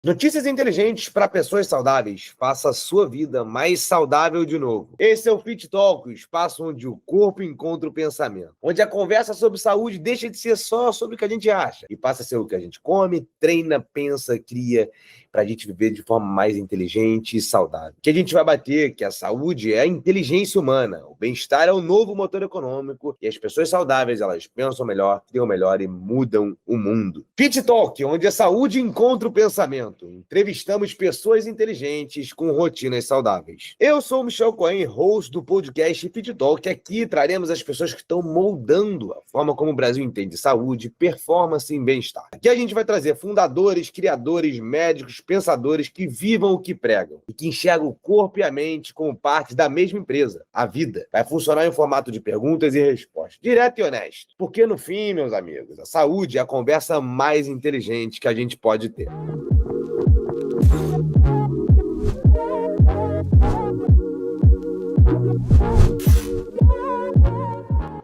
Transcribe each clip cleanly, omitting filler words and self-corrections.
Notícias inteligentes para pessoas saudáveis. Faça a sua vida mais saudável de novo. Esse é o Fit Talk, o espaço onde o corpo encontra o pensamento. Onde a conversa sobre saúde deixa de ser só sobre o que a gente acha e passa a ser o que a gente come, treina, pensa, cria, para a gente viver de forma mais inteligente e saudável. Que a gente vai bater que a saúde é a inteligência humana, o bem-estar é o novo motor econômico e as pessoas saudáveis, elas pensam melhor, criam melhor e mudam o mundo. Fit Talk, onde a saúde encontra o pensamento. Entrevistamos pessoas inteligentes com rotinas saudáveis. Eu sou o Michel Cohen, host do podcast Fit Talk. Aqui traremos as pessoas que estão moldando a forma como o Brasil entende saúde, performance e bem-estar. Aqui a gente vai trazer fundadores, criadores, médicos, pensadores que vivam o que pregam e que enxergam o corpo e a mente como parte da mesma empresa, a vida. Vai funcionar em formato de perguntas e respostas, direto e honesto. Porque no fim, meus amigos, a saúde é a conversa mais inteligente que a gente pode ter.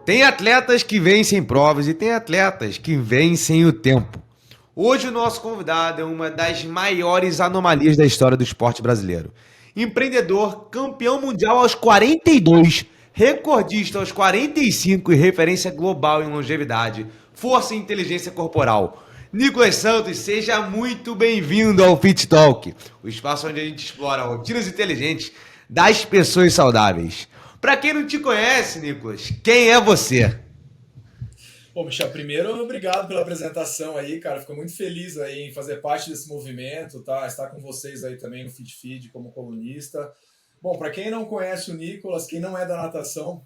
Tem atletas que vencem provas e tem atletas que vencem o tempo. Hoje o nosso convidado é uma das maiores anomalias da história do esporte brasileiro. Empreendedor, campeão mundial aos 42, recordista aos 45 e referência global em longevidade, força e inteligência corporal. Nicolas Santos, seja muito bem-vindo ao Fit Talk, o espaço onde a gente explora rotinas inteligentes das pessoas saudáveis. Para quem não te conhece, Nicolas, quem é você? Bom, Michel, primeiro, obrigado pela apresentação aí, cara. Fico muito feliz aí em fazer parte desse movimento, tá? Estar com vocês aí também no FitFeed como colunista. Bom, para quem não conhece o Nicolas, quem não é da natação,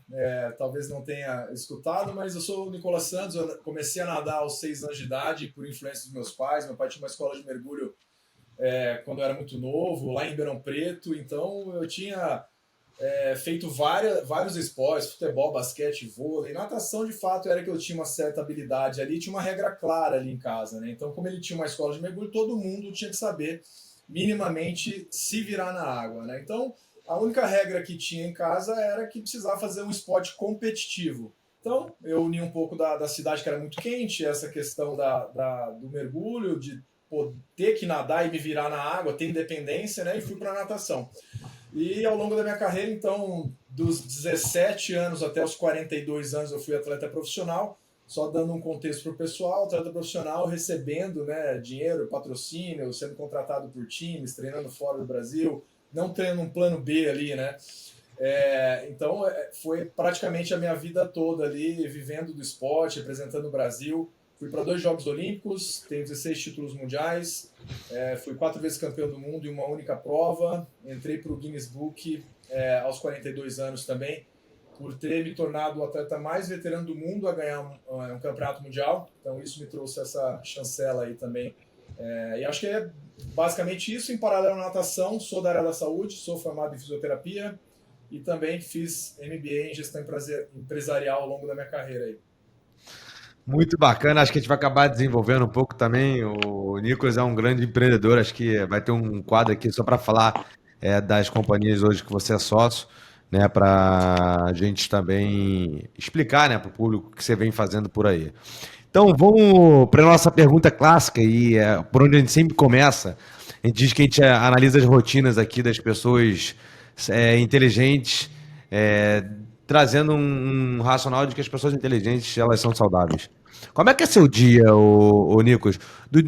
talvez não tenha escutado, mas eu sou o Nicolas Santos. Eu comecei a nadar aos 6 anos de idade por influência dos meus pais. Meu pai tinha uma escola de mergulho quando eu era muito novo, lá em Ribeirão Preto. Então eu tinha feito vários esportes, futebol, basquete, vôlei. Natação, de fato, era que eu tinha uma certa habilidade ali, tinha uma regra clara ali em casa, né? Então, como ele tinha uma escola de mergulho, todo mundo tinha que saber minimamente se virar na água, né? Então, a única regra que tinha em casa era que precisava fazer um esporte competitivo. Então, eu uni um pouco da cidade, que era muito quente, essa questão do mergulho, de ter que nadar e me virar na água, ter independência, né? E fui para a natação. E ao longo da minha carreira, então, dos 17 anos até os 42 anos, eu fui atleta profissional. Só dando um contexto para o pessoal, atleta profissional recebendo, né, dinheiro, patrocínio, sendo contratado por times, treinando fora do Brasil, não tendo um plano B ali, né? Então, foi praticamente a minha vida toda ali, vivendo do esporte, representando o Brasil. Fui para 2 Jogos Olímpicos, tenho 16 títulos mundiais, fui 4 vezes campeão do mundo em uma única prova. Entrei para o Guinness Book aos 42 anos também, por ter me tornado o atleta mais veterano do mundo a ganhar um campeonato mundial. Então isso me trouxe essa chancela aí também. E acho que é basicamente isso. Em paralelo à natação, sou da área da saúde, sou formado em fisioterapia e também fiz MBA em gestão empresarial ao longo da minha carreira aí. Muito bacana, acho que a gente vai acabar desenvolvendo um pouco também. O Nicolas é um grande empreendedor, acho que vai ter um quadro aqui só para falar das companhias hoje que você é sócio, né, para a gente também explicar, né, para o público o que você vem fazendo por aí. Então vamos para a nossa pergunta clássica e por onde a gente sempre começa. A gente diz que a gente analisa as rotinas aqui das pessoas inteligentes, trazendo um racional de que as pessoas inteligentes elas são saudáveis. Como é que é seu dia, ô Nicolas?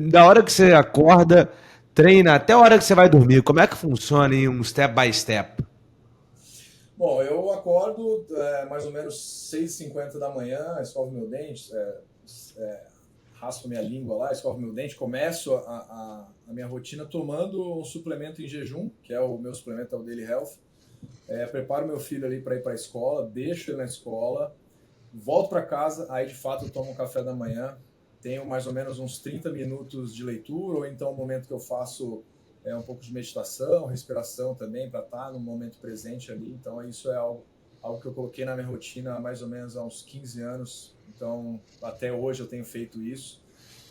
Da hora que você acorda, treina, até a hora que você vai dormir, como é que funciona em um step by step? Bom, eu acordo mais ou menos 6h50 da manhã, escovo meu dente, raspo minha língua lá, escovo meu dente, começo a minha rotina tomando um suplemento em jejum, que é o meu suplemento, é o Daily Health. Preparo meu filho ali para ir para a escola, deixo ele na escola, volto para casa, aí de fato eu tomo um café da manhã, tenho mais ou menos uns 30 minutos de leitura, ou então o momento que eu faço um pouco de meditação, respiração também, para estar no momento presente ali. Então isso é algo que eu coloquei na minha rotina há mais ou menos há uns 15 anos, então até hoje eu tenho feito isso.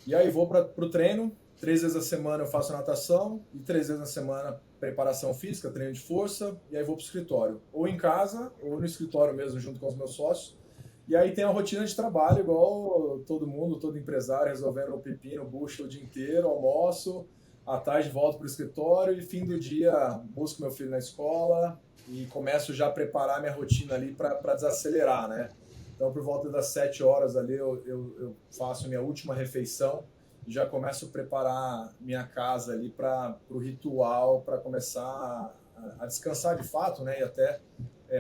E aí vou para o treino, 3 vezes a semana eu faço natação, e 3 vezes na semana preparação física, treino de força, e aí vou para o escritório, ou em casa, ou no escritório mesmo, junto com os meus sócios. E aí tem a rotina de trabalho, igual todo mundo, todo empresário, resolvendo o pepino, bucha o dia inteiro, almoço, à tarde volto para o escritório e fim do dia busco meu filho na escola e começo já a preparar minha rotina ali para desacelerar, né? Então, por volta das 7 horas ali, eu faço minha última refeição e já começo a preparar minha casa ali para o ritual, para começar a descansar de fato, né? E até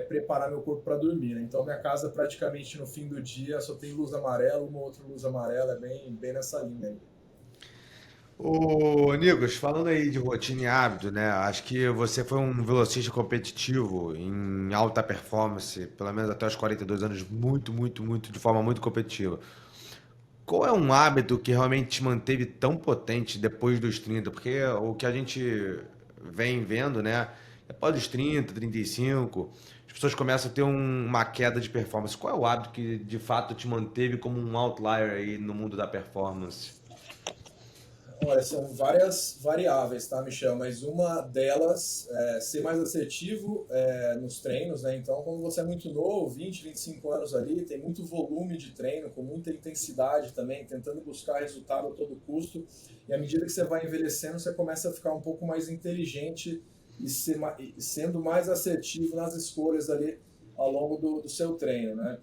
preparar meu corpo para dormir, né? Então, minha casa praticamente no fim do dia só tem luz amarela, uma outra luz amarela, é bem nessa linha aí. Ô, Nigos, falando aí de rotina e hábito, né? Acho que você foi um velocista competitivo em alta performance, pelo menos até os 42 anos, muito, muito, muito, de forma muito competitiva. Qual é um hábito que realmente te manteve tão potente depois dos 30? Porque o que a gente vem vendo, né? Após os 30, 35, as pessoas começam a ter uma queda de performance. Qual é o hábito que de fato te manteve como um outlier aí no mundo da performance? Olha, são várias variáveis, tá, Michel? Mas uma delas é ser mais assertivo nos treinos, né? Então, quando você é muito novo, 20, 25 anos ali, tem muito volume de treino, com muita intensidade também, tentando buscar resultado a todo custo. E à medida que você vai envelhecendo, você começa a ficar um pouco mais inteligente e sendo mais assertivo nas escolhas ali ao longo do seu treino, né?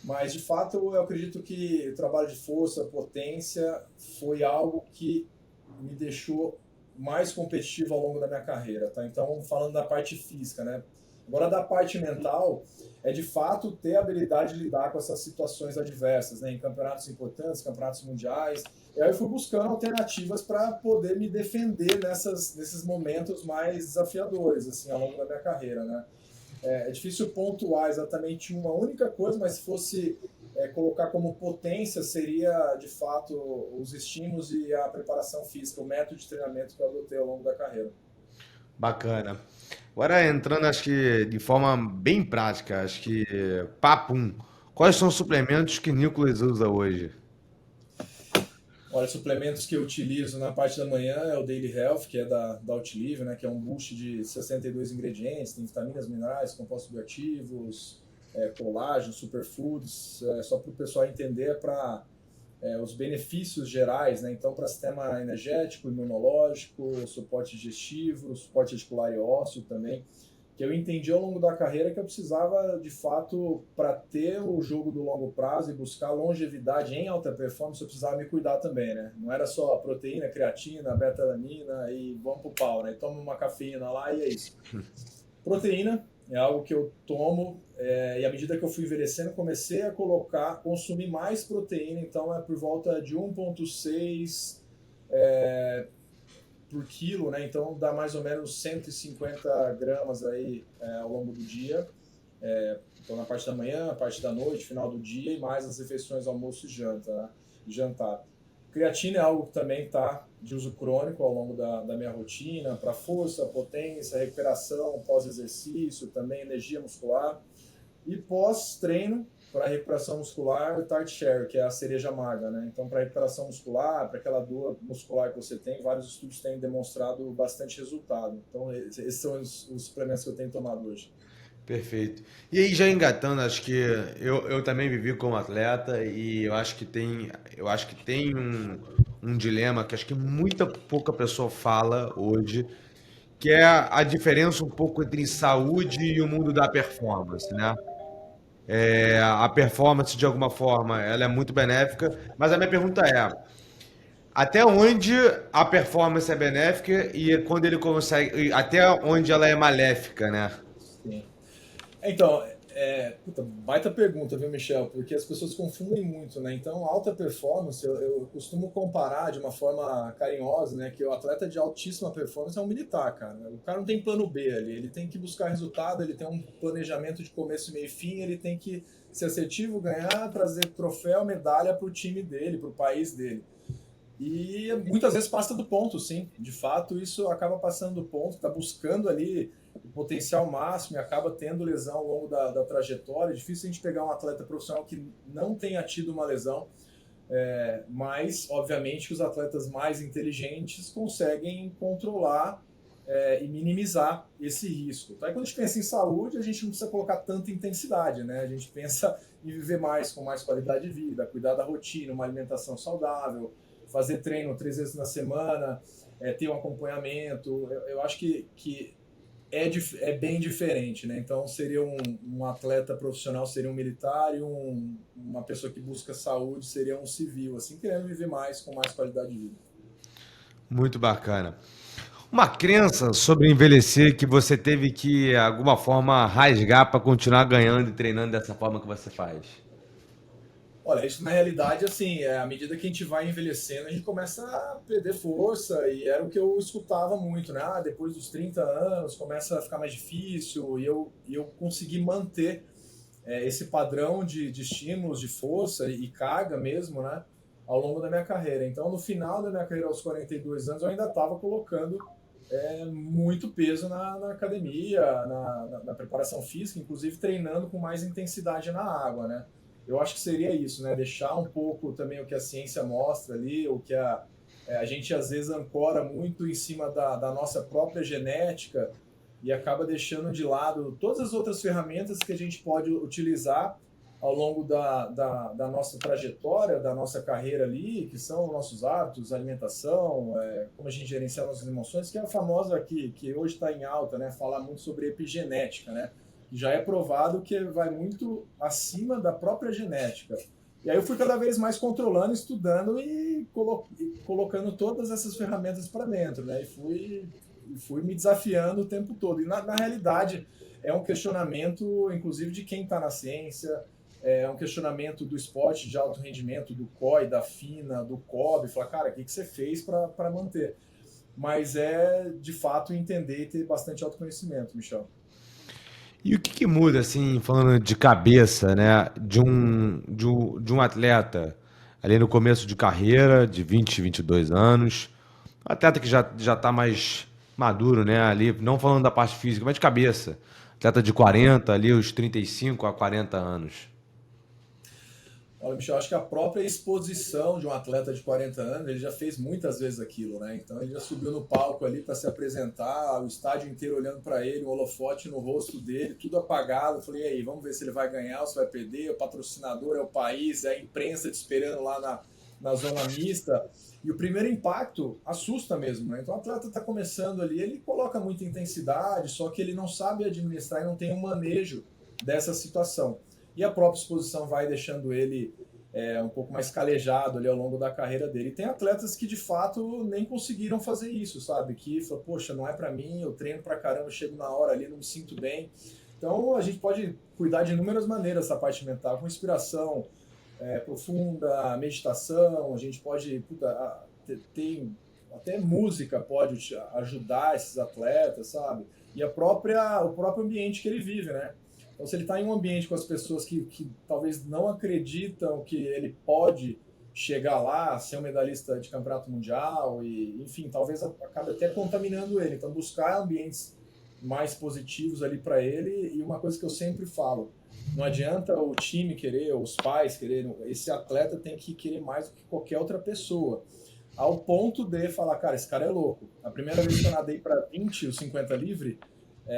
Mas, de fato, eu acredito que o trabalho de força, potência, foi algo que me deixou mais competitivo ao longo da minha carreira, tá? Então, falando da parte física, né? Agora, da parte mental, é de fato ter a habilidade de lidar com essas situações adversas, né? Em campeonatos importantes, campeonatos mundiais. E aí eu fui buscando alternativas para poder me defender nesses momentos mais desafiadores, assim, ao longo da minha carreira, né? É difícil pontuar exatamente uma única coisa, mas se fosse colocar como potência, seria de fato os estímulos e a preparação física, o método de treinamento que eu adotei ao longo da carreira. Bacana. Agora entrando, acho que de forma bem prática, acho que papum. Quais são os suplementos que Nicolas usa hoje? Olha, suplementos que eu utilizo na parte da manhã é o Daily Health, que é da Outlive, né, que é um boost de 62 ingredientes, tem vitaminas, minerais, compostos bioativos, colágeno, superfoods, só para o pessoal entender para os benefícios gerais, né? Então, para sistema energético, imunológico, suporte digestivo, suporte articular e ósseo também, que eu entendi ao longo da carreira que eu precisava, de fato, para ter o jogo do longo prazo e buscar longevidade em alta performance, eu precisava me cuidar também, né? Não era só proteína, creatina, beta-alanina e vamos pro pau, né? Toma uma cafeína lá e é isso. Proteína é algo que eu tomo e à medida que eu fui envelhecendo, comecei a consumir mais proteína, então é por volta de 1,6 por quilo, né? Então dá mais ou menos 150 gramas aí ao longo do dia. Então na parte da manhã, a parte da noite, final do dia e mais as refeições almoço e jantar. Creatina é algo que também está de uso crônico ao longo da minha rotina, para força, potência, recuperação, pós-exercício, também energia muscular. E pós-treino, para recuperação muscular, o Tart Cherry, que é a cereja amarga, né? Então, para recuperação muscular, para aquela dor muscular que você tem, vários estudos têm demonstrado bastante resultado. Então, esses são os suplementos que eu tenho tomado hoje. Perfeito. E aí, já engatando, acho que eu também vivi como atleta e eu acho que tem um dilema que acho que muita pouca pessoa fala hoje, que é a diferença um pouco entre saúde e o mundo da performance, né? A performance, de alguma forma, ela é muito benéfica, mas a minha pergunta é, até onde a performance é benéfica e quando ele consegue, até onde ela é maléfica, né? Sim. Então, puta, baita pergunta, viu, Michel? Porque as pessoas confundem muito, né? Então, alta performance, eu costumo comparar de uma forma carinhosa, né? Que o atleta de altíssima performance é um militar, cara. O cara não tem plano B ali, ele tem que buscar resultado, ele tem um planejamento de começo, meio e fim, ele tem que ser assertivo, ganhar, trazer troféu, medalha para o time dele, para o país dele. E muitas vezes passa do ponto, sim. De fato, isso acaba passando do ponto, está buscando ali o potencial máximo e acaba tendo lesão ao longo da trajetória. É difícil a gente pegar um atleta profissional que não tenha tido uma lesão, mas, obviamente, que os atletas mais inteligentes conseguem controlar e minimizar esse risco. Tá? E quando a gente pensa em saúde, a gente não precisa colocar tanta intensidade, né? A gente pensa em viver mais, com mais qualidade de vida, cuidar da rotina, uma alimentação saudável, fazer treino 3 vezes na semana, ter um acompanhamento. Eu acho que é bem diferente, né? Então, seria um atleta profissional, seria um militar, e uma pessoa que busca saúde seria um civil, assim, querendo viver mais, com mais qualidade de vida. Muito bacana. Uma crença sobre envelhecer que você teve que, de alguma forma, rasgar para continuar ganhando e treinando dessa forma que você faz. Olha, isso na realidade, assim, à medida que a gente vai envelhecendo, a gente começa a perder força, e era o que eu escutava muito, né? Ah, depois dos 30 anos começa a ficar mais difícil, e eu consegui manter esse padrão de estímulos, de força e carga mesmo, né? Ao longo da minha carreira. Então, no final da minha carreira, aos 42 anos, eu ainda estava colocando muito peso na academia, na preparação física, inclusive treinando com mais intensidade na água, né? Eu acho que seria isso, né? Deixar um pouco também o que a ciência mostra ali, o que a gente às vezes ancora muito em cima da nossa própria genética e acaba deixando de lado todas as outras ferramentas que a gente pode utilizar ao longo da nossa trajetória, da nossa carreira ali, que são nossos hábitos, alimentação, como a gente gerencia nossas emoções, que é a famosa que hoje está em alta, né? Falar muito sobre epigenética, né? Que já é provado que vai muito acima da própria genética. E aí eu fui cada vez mais controlando, estudando e colocando todas essas ferramentas para dentro, né? E fui me desafiando o tempo todo. E na realidade é um questionamento, inclusive, de quem está na ciência, é um questionamento do esporte de alto rendimento, do COI, da FINA, do COB, falar, cara, o que você fez para manter? Mas é, de fato, entender e ter bastante autoconhecimento, Michel. E o que, que muda, assim, falando de cabeça, né, de um atleta ali no começo de carreira, de 20, 22 anos, um atleta que já está mais maduro, né, ali, não falando da parte física, mas de cabeça, atleta de 40, ali, os 35 a 40 anos. Olha, Michel, acho que a própria exposição de um atleta de 40 anos, ele já fez muitas vezes aquilo, né? Então ele já subiu no palco ali para se apresentar, o estádio inteiro olhando para ele, um holofote no rosto dele, tudo apagado. Eu falei, e aí, vamos ver se ele vai ganhar ou se vai perder. O patrocinador é o país, é a imprensa te esperando lá na zona mista. E o primeiro impacto assusta mesmo, né? Então o atleta está começando ali, ele coloca muita intensidade, só que ele não sabe administrar e não tem um manejo dessa situação. E a própria exposição vai deixando ele um pouco mais calejado ali ao longo da carreira dele. E tem atletas que de fato nem conseguiram fazer isso, sabe? Que falam, poxa, não é para mim, eu treino pra caramba, chego na hora ali, não me sinto bem. Então a gente pode cuidar de inúmeras maneiras essa parte mental, com inspiração profunda, meditação, a gente pode, tem até música pode ajudar esses atletas, sabe? E o próprio ambiente que ele vive, né? Então, se ele está em um ambiente com as pessoas que talvez não acreditam que ele pode chegar lá, ser um medalhista de campeonato mundial, e, enfim, talvez acabe até contaminando ele. Então, buscar ambientes mais positivos ali para ele. E uma coisa que eu sempre falo: não adianta o time querer, os pais quererem, esse atleta tem que querer mais do que qualquer outra pessoa. Ao ponto de falar, cara, esse cara é louco. A primeira vez que eu nadei para 20, os 50 livre,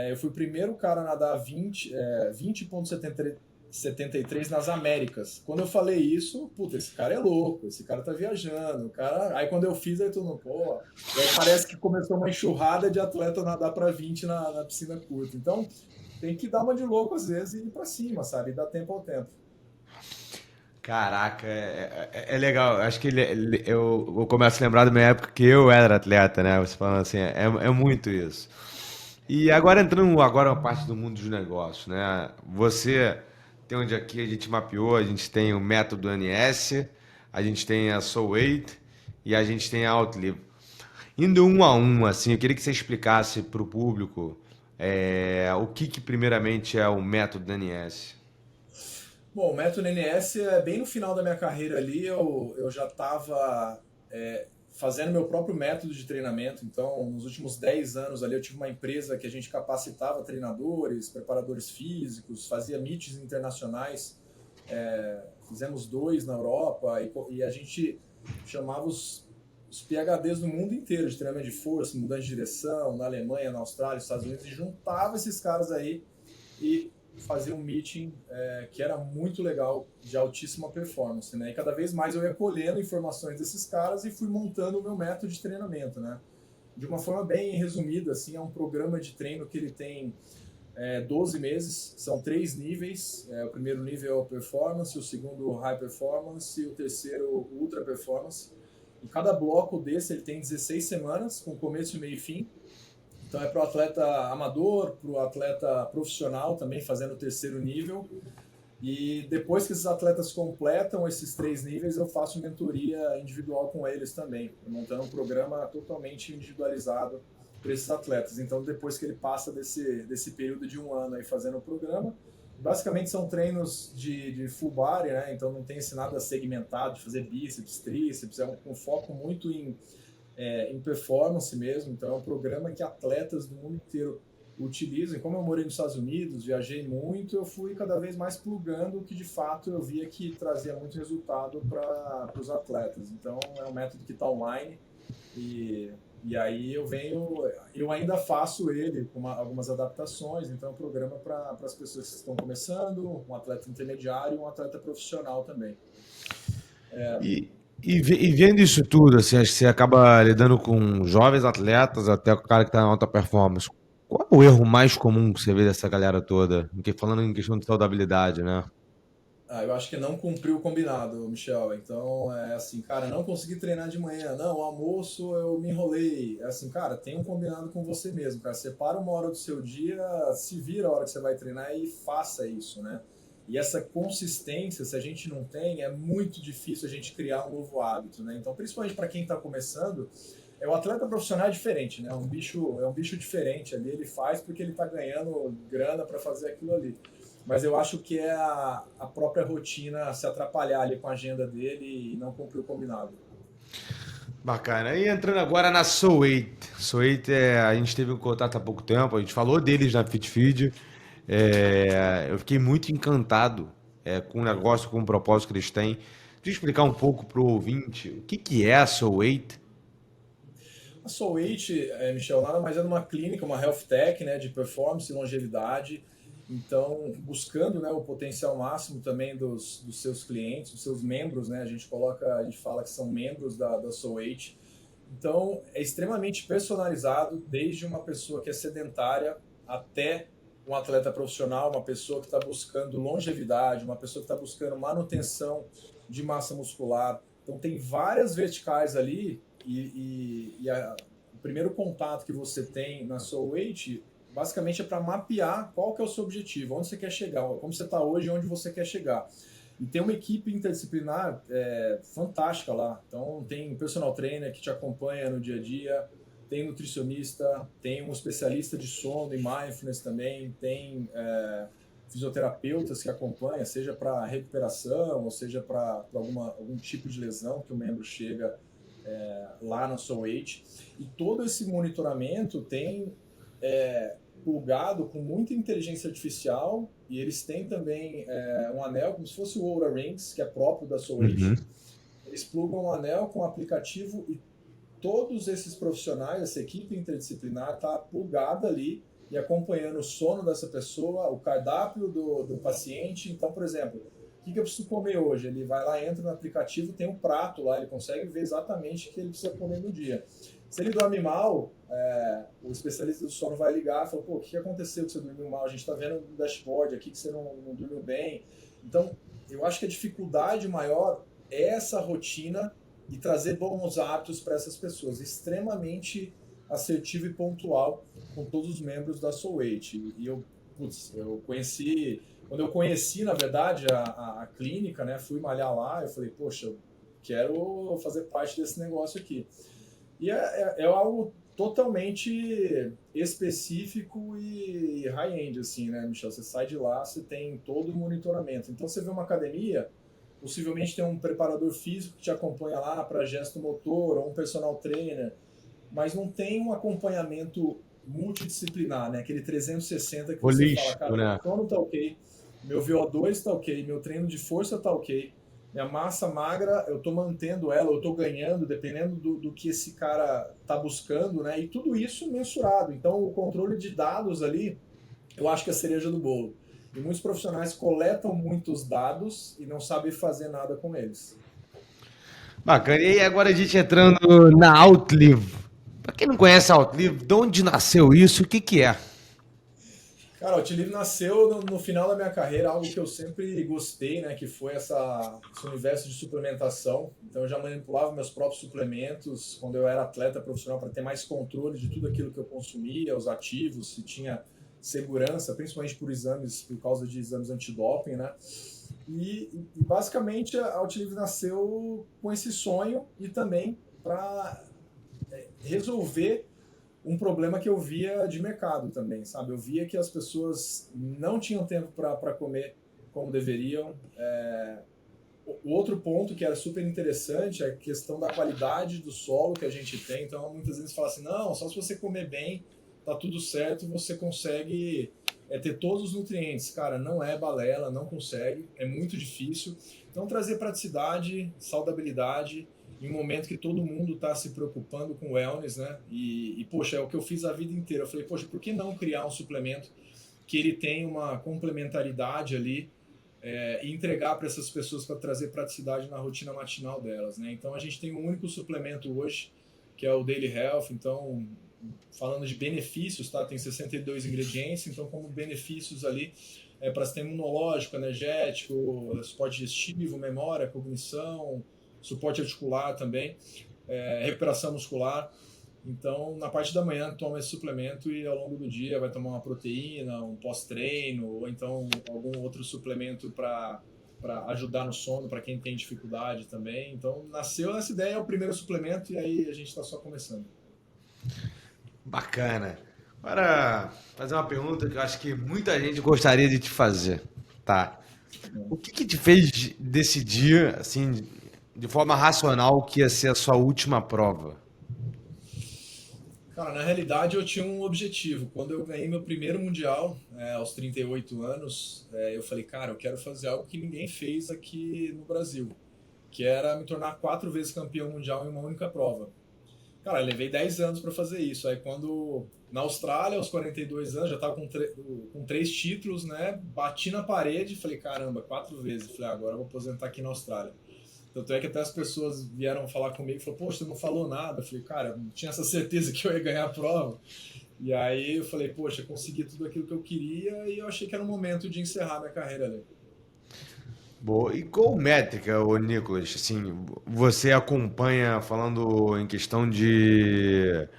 eu fui o primeiro cara a nadar 20,73 nas Américas. Quando eu falei isso, puta, esse cara é louco, esse cara tá viajando. Cara... Aí quando eu fiz, aí todo mundo, pô. E aí parece que começou uma enxurrada de atleta nadar para 20 na piscina curta. Então tem que dar uma de louco às vezes e ir para cima, sabe? E dar tempo ao tempo. Caraca, é legal. Acho que eu começo a lembrar da minha época que eu era atleta, né? Você falando assim, é muito isso. E agora entrando agora uma parte do mundo dos negócios, né? Você tem onde aqui a gente mapeou, a gente tem o método NS, a gente tem a Soul 8 e a gente tem a Outlive. Indo um a um, assim, eu queria que você explicasse para o público o que primeiramente é o método NS. Bom, o método NS é bem no final da minha carreira ali, eu já estava fazendo meu próprio método de treinamento. Então, nos últimos 10 anos ali, eu tive uma empresa que a gente capacitava treinadores, preparadores físicos, fazia meets internacionais, fizemos 2 na Europa, e a gente chamava os PhDs do mundo inteiro de treinamento de força, mudança de direção, na Alemanha, na Austrália, nos Estados Unidos, e juntava esses caras aí e fazia um meeting que era muito legal, de altíssima performance, né? E cada vez mais eu ia colhendo informações desses caras e fui montando o meu método de treinamento, né? de uma forma bem resumida, assim, é um programa de treino que ele tem 12 meses, são 3 níveis. O primeiro nível é o performance, o segundo high performance e o terceiro ultra performance. E cada bloco desse ele tem 16 semanas, com começo, meio e fim. Então é para o atleta amador, para o atleta profissional também fazendo o terceiro nível. E depois que esses atletas completam esses 3 níveis, eu faço mentoria individual com eles também, montando um programa totalmente individualizado para esses atletas. Então, depois que ele passa desse período de 1 ano aí fazendo o programa, basicamente são treinos de full body, né? Então não tem esse nada segmentado de fazer bíceps, tríceps, é um foco muito em performance mesmo. Então é um programa que atletas do mundo inteiro utilizam. E como eu morei nos Estados Unidos, viajei muito, eu fui cada vez mais plugando o que de fato eu via que trazia muito resultado para os atletas. Então é um método que está online e aí eu ainda faço ele com algumas adaptações. Então é um programa para as pessoas que estão começando, um atleta intermediário e um atleta profissional também. E vendo isso tudo, assim, acho que você acaba lidando com jovens atletas, até com o cara que está na alta performance. Qual é o erro mais comum que você vê dessa galera toda? Falando em questão de saudabilidade, né? Eu acho que não cumpriu o combinado, Michel. Então, é assim, cara, não consegui treinar de manhã. Não, almoço eu me enrolei. É assim, cara, tem um combinado com você mesmo, cara. Separa uma hora do seu dia, se vira a hora que você vai treinar e faça isso, né? E essa consistência, se a gente não tem, é muito difícil a gente criar um novo hábito, né? Então, principalmente para quem está começando, o atleta profissional é diferente, né? É um bicho diferente ali. Ele faz porque ele está ganhando grana para fazer aquilo ali. Mas eu acho que é a própria rotina se atrapalhar ali com a agenda dele e não cumprir o combinado. Bacana. E entrando agora na Soul8. Soul8, a gente teve um contato há pouco tempo, a gente falou deles na FitFeed. Eu fiquei muito encantado com o negócio, com o propósito que eles têm. Deixa eu explicar um pouco para o ouvinte o que é a Soul8. A Soul8, Michel, nada mais é uma clínica, uma health tech, né, de performance e longevidade. Então, buscando, né, o potencial máximo também dos seus clientes, dos seus membros, né? A gente fala que são membros da Soul8. Então, é extremamente personalizado, desde uma pessoa que é sedentária até um atleta profissional, uma pessoa que está buscando longevidade, uma pessoa que está buscando manutenção de massa muscular. Então, tem várias verticais ali o primeiro contato que você tem na Soul8 basicamente é para mapear qual que é o seu objetivo, onde você quer chegar, como você está hoje e onde você quer chegar. E tem uma equipe interdisciplinar fantástica lá. Então, tem personal trainer que te acompanha no dia a dia, tem nutricionista, tem um especialista de sono e mindfulness também, tem fisioterapeutas que acompanham, seja para recuperação, ou seja para algum tipo de lesão que o membro chega lá na Soul8. E todo esse monitoramento tem plugado com muita inteligência artificial, e eles têm também um anel, como se fosse o Oura Rings, que é próprio da Soul8. Uhum. Eles plugam um anel com um aplicativo e todos esses profissionais, essa equipe interdisciplinar está plugada ali e acompanhando o sono dessa pessoa, o cardápio do paciente. Então, por exemplo, o que eu preciso comer hoje? Ele vai lá, entra no aplicativo, tem um prato lá, ele consegue ver exatamente o que ele precisa comer no dia. Se ele dorme mal, o especialista do sono vai ligar e falar, pô, o que aconteceu que você dormiu mal? A gente está vendo no dashboard aqui que você não dormiu bem. Então, eu acho que a dificuldade maior é essa rotina e trazer bons hábitos para essas pessoas. Extremamente assertivo e pontual com todos os membros da Soul8. E eu conheci... Quando eu conheci, na verdade, a clínica, né, fui malhar lá, eu falei, poxa, eu quero fazer parte desse negócio aqui. E é algo totalmente específico e high-end, assim, né, Michel? Você sai de lá, você tem todo o monitoramento. Então, você vê uma academia, possivelmente tem um preparador físico que te acompanha lá para gesto motor, ou um personal trainer, mas não tem um acompanhamento multidisciplinar, né? Aquele 360 que você fala, cara, né? Meu sono tá ok, meu VO2 tá ok, meu treino de força tá ok, minha massa magra, eu tô mantendo ela, eu tô ganhando, dependendo do que esse cara tá buscando, né? E tudo isso mensurado. Então, o controle de dados ali, eu acho que é a cereja do bolo. E muitos profissionais coletam muitos dados e não sabem fazer nada com eles. Bacana. E aí, agora a gente entrando na Outlive. Para quem não conhece a Outlive, de onde nasceu isso? O que que é? Cara, o Outlive nasceu no final da minha carreira, algo que eu sempre gostei, né? Que foi esse universo de suplementação. Então eu já manipulava meus próprios suplementos quando eu era atleta profissional para ter mais controle de tudo aquilo que eu consumia, os ativos, se tinha segurança, principalmente por exames, por causa de exames antidoping, né? E basicamente a Outlive nasceu com esse sonho e também para resolver um problema que eu via de mercado também, sabe? Eu via que as pessoas não tinham tempo para comer como deveriam. O outro ponto que era super interessante é a questão da qualidade do solo que a gente tem. Então, muitas vezes fala assim, não, só se você comer bem, tá tudo certo, você consegue ter todos os nutrientes. Cara, não é balela, não consegue, é muito difícil. Então, trazer praticidade, saudabilidade, em um momento que todo mundo está se preocupando com wellness, né? Poxa, é o que eu fiz a vida inteira. Eu falei, poxa, por que não criar um suplemento que ele tem uma complementaridade ali e entregar para essas pessoas para trazer praticidade na rotina matinal delas, né? Então a gente tem um único suplemento hoje, que é o Daily Health. Então, falando de benefícios, tá? Tem 62 ingredientes, então como benefícios ali para sistema imunológico, energético, suporte digestivo, memória, cognição, suporte articular também, recuperação muscular. Então, na parte da manhã, toma esse suplemento e ao longo do dia vai tomar uma proteína, um pós-treino, ou então algum outro suplemento para ajudar no sono, para quem tem dificuldade também. Então, nasceu essa ideia, é o primeiro suplemento e aí a gente está só começando. Bacana. Agora, fazer uma pergunta que eu acho que muita gente gostaria de te fazer, tá? O que que te fez decidir, assim, de forma racional, que ia ser a sua última prova? Cara, na realidade eu tinha um objetivo. Quando eu ganhei meu primeiro mundial, aos 38 anos, eu falei, cara, eu quero fazer algo que ninguém fez aqui no Brasil, que era me tornar 4 vezes campeão mundial em uma única prova. Cara, eu levei 10 anos para fazer isso. Aí quando, na Austrália, aos 42 anos, já tava com 3 títulos, né? Bati na parede e falei, caramba, 4 vezes. Falei, agora eu vou aposentar aqui na Austrália. Tanto é que até as pessoas vieram falar comigo e falaram, poxa, você não falou nada. Eu falei, cara, não tinha essa certeza que eu ia ganhar a prova. E aí eu falei, poxa, consegui tudo aquilo que eu queria e eu achei que era o momento de encerrar minha carreira ali. Boa. E qual métrica, ô Nicolas, assim, você acompanha falando em questão de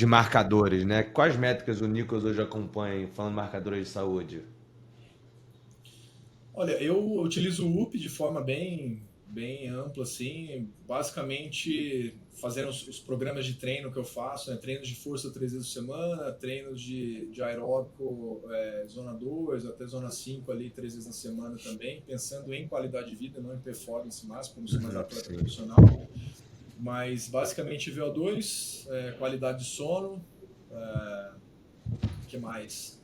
marcadores, né? Quais métricas o Nicolas hoje acompanha falando marcadores de saúde? Olha, eu utilizo o UP de forma bem ampla, assim, basicamente fazendo os programas de treino que eu faço, né? Treinos de força 3 vezes por semana, treinos de aeróbico, zona 2 até zona 5 ali, 3 vezes na semana também, pensando em qualidade de vida, não em performance máxima, como sou mais atleta Sim. profissional, mas basicamente VO2, qualidade de sono, o que mais?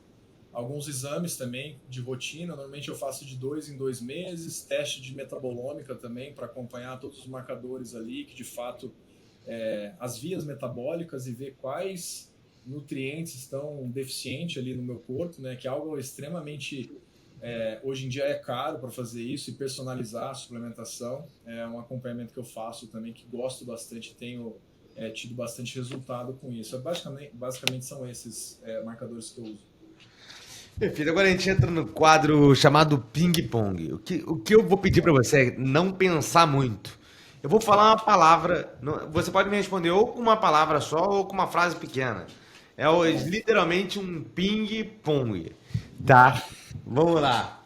Alguns exames também de rotina, normalmente eu faço de 2 em 2 meses, teste de metabolômica também para acompanhar todos os marcadores ali, que de fato as vias metabólicas e ver quais nutrientes estão deficientes ali no meu corpo, né? Que é algo extremamente hoje em dia é caro para fazer isso e personalizar a suplementação. É um acompanhamento que eu faço também, que gosto bastante, tenho tido bastante resultado com isso. Basicamente são esses marcadores que eu uso. Perfeito. Agora a gente entra no quadro chamado ping-pong. O que eu vou pedir para você é não pensar muito. Eu vou falar uma palavra. Você pode me responder ou com uma palavra só ou com uma frase pequena. Tá bom. Literalmente um ping-pong. Tá? Tá. Vamos lá.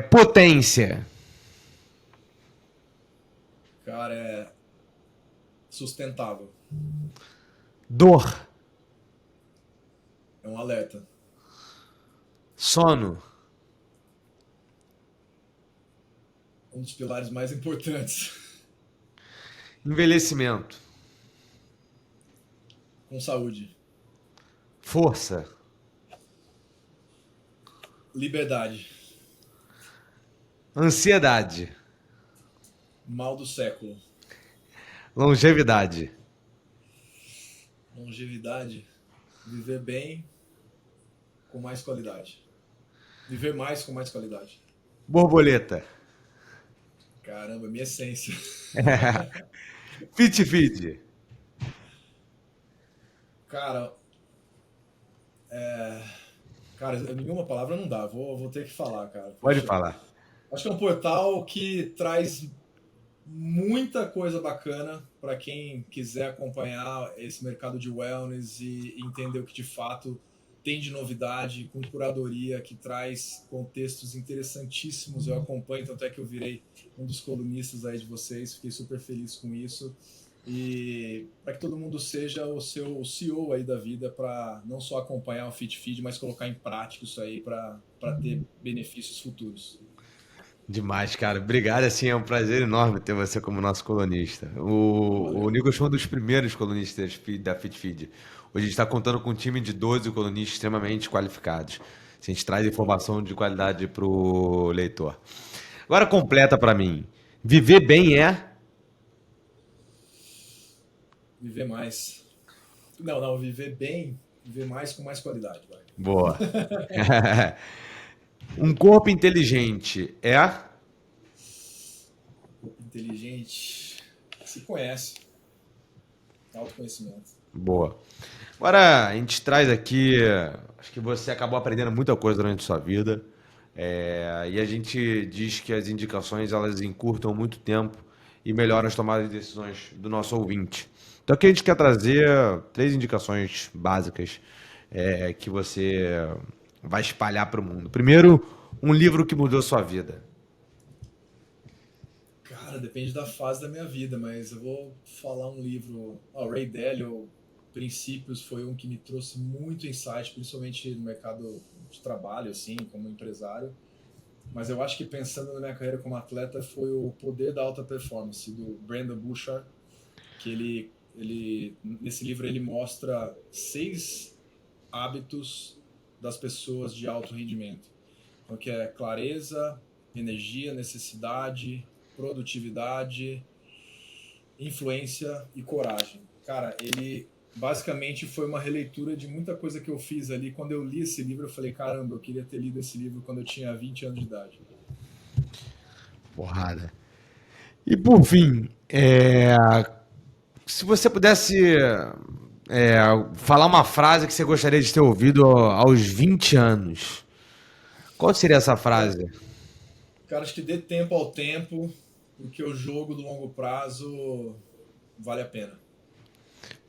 Potência. Cara, é sustentável. Dor. É um alerta. Sono. Um dos pilares mais importantes. Envelhecimento. Com saúde. Força. Liberdade. Ansiedade. Mal do século. Longevidade. Longevidade. Viver bem com mais qualidade. Viver mais com mais qualidade. Borboleta. Caramba, minha essência. Fit Feed. Cara, cara, nenhuma palavra não dá, vou ter que falar, cara. Pode Poxa, falar. acho que é um portal que traz muita coisa bacana para quem quiser acompanhar esse mercado de wellness e entender o que de fato tem de novidade, com curadoria, que traz contextos interessantíssimos. Eu acompanho, tanto é que eu virei um dos colunistas aí de vocês, fiquei super feliz com isso. E para que todo mundo seja o seu CEO aí da vida, para não só acompanhar o FitFeed, mas colocar em prática isso aí para ter benefícios futuros. Demais, cara. Obrigado, assim, é um prazer enorme ter você como nosso colunista. O Nicolas foi um dos primeiros colunistas da FitFeed. Hoje a gente está contando com um time de 12 colunistas extremamente qualificados. A gente traz informação de qualidade para o leitor. Agora completa para mim. Viver bem é... Viver mais. Não, viver bem, viver mais com mais qualidade, vai. Boa. Um corpo inteligente é... Inteligente, se conhece. Autoconhecimento. Boa. Agora a gente traz aqui, acho que você acabou aprendendo muita coisa durante a sua vida, e a gente diz que as indicações elas encurtam muito tempo e melhoram as tomadas de decisões do nosso ouvinte. Então aqui a gente quer trazer 3 indicações básicas que você vai espalhar para o mundo. Primeiro, um livro que mudou sua vida. Cara, depende da fase da minha vida, mas eu vou falar um livro. O Ray Dalio, Princípios, foi um que me trouxe muito insight, principalmente no mercado de trabalho, assim, como empresário. Mas eu acho que pensando na minha carreira como atleta, foi o Poder da Alta Performance, do Brandon Burchard, que nesse livro ele mostra 6 hábitos das pessoas de alto rendimento. Então, que é clareza, energia, necessidade, produtividade, influência e coragem. Cara, ele basicamente foi uma releitura de muita coisa que eu fiz ali. Quando eu li esse livro, eu falei, caramba, eu queria ter lido esse livro quando eu tinha 20 anos de idade. Porrada. E por fim, se você pudesse falar uma frase que você gostaria de ter ouvido aos 20 anos, qual seria essa frase? Cara, acho que dê tempo ao tempo, porque o jogo do longo prazo vale a pena.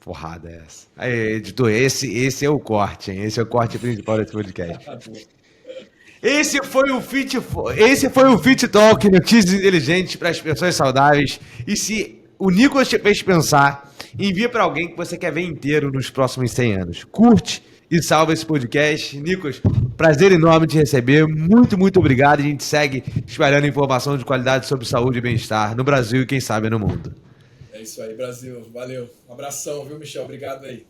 Porrada é essa. Aí, editor, esse é o corte, hein? Esse é o corte principal desse podcast. Esse foi o Fit Talk, notícias inteligentes para as pessoas saudáveis. E se o Nicolas te fez pensar, envia para alguém que você quer ver inteiro nos próximos 100 anos. Curte e salva esse podcast. Nicolas, prazer enorme te receber. Muito, muito obrigado. A gente segue espalhando informação de qualidade sobre saúde e bem-estar no Brasil e quem sabe no mundo. É isso aí, Brasil. Valeu. Um abração, viu, Michel? Obrigado aí.